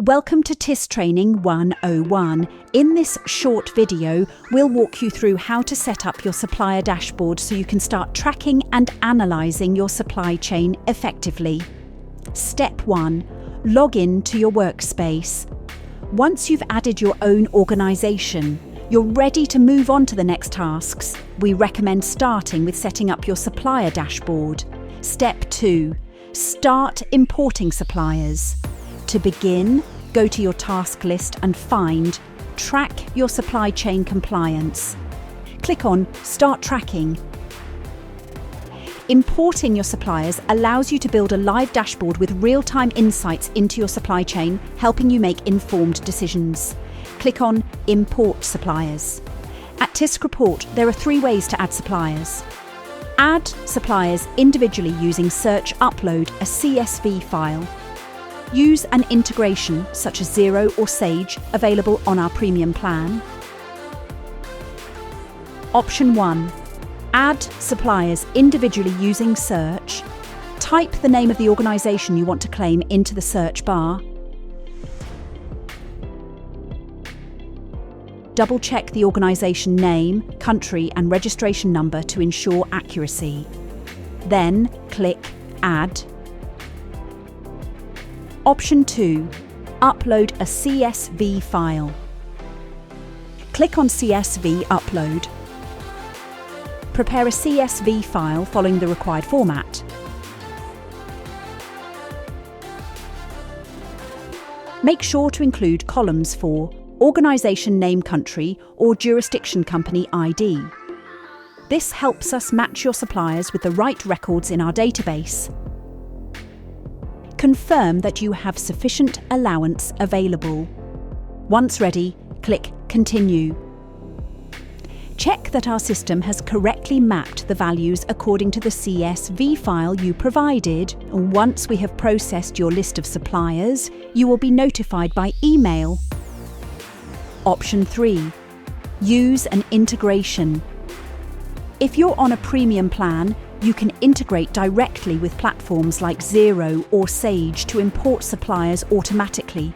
Welcome to TISCtraining 101. In this short video, we'll walk you through how to set up your supplier dashboard so you can start tracking and analysing your supply chain effectively. Step 1. Log in to your workspace. Once you've added your own organisation, you're ready to move on to the next tasks. We recommend starting with setting up your supplier dashboard. Step 2. Start importing suppliers. To begin, go to your task list and find Track your supply chain compliance. Click on Start Tracking. Importing your suppliers allows you to build a live dashboard with real-time insights into your supply chain, helping you make informed decisions. Click on Import Suppliers. At TISCreport, there are 3 ways to add suppliers. Add suppliers individually using Search Upload a CSV file. Use an integration such as Xero or Sage available on our premium plan. Option 1. Add suppliers individually using Search. Type the name of the organisation you want to claim into the search bar. Double-check the organisation name, country and registration number to ensure accuracy. Then click Add. Option 2. Upload a CSV file. Click on CSV Upload. Prepare a CSV file following the required format. Make sure to include columns for Organisation Name Country or Jurisdiction Company ID. This helps us match your suppliers with the right records in our database. Confirm that you have sufficient allowance available. Once ready, click Continue. Check that our system has correctly mapped the values according to the CSV file you provided. Once we have processed your list of suppliers, you will be notified by email. Option 3. Use an integration. If you're on a premium plan, you can integrate directly with platforms like Xero or Sage to import suppliers automatically.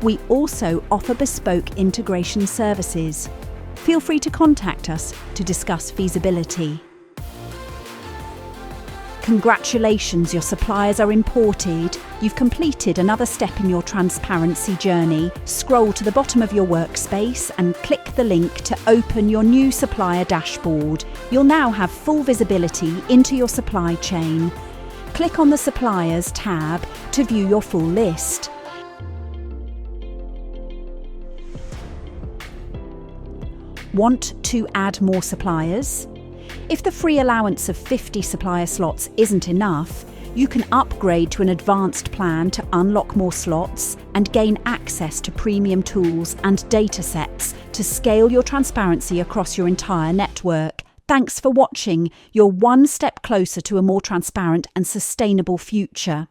We also offer bespoke integration services. Feel free to contact us to discuss feasibility. Congratulations, your suppliers are imported. You've completed another step in your transparency journey. Scroll to the bottom of your workspace and click the link to open your new supplier dashboard. You'll now have full visibility into your supply chain. Click on the Suppliers tab to view your full list. Want to add more suppliers? If the free allowance of 50 supplier slots isn't enough, you can upgrade to an advanced plan to unlock more slots and gain access to premium tools and datasets to scale your transparency across your entire network. Thanks for watching. You're one step closer to a more transparent and sustainable future.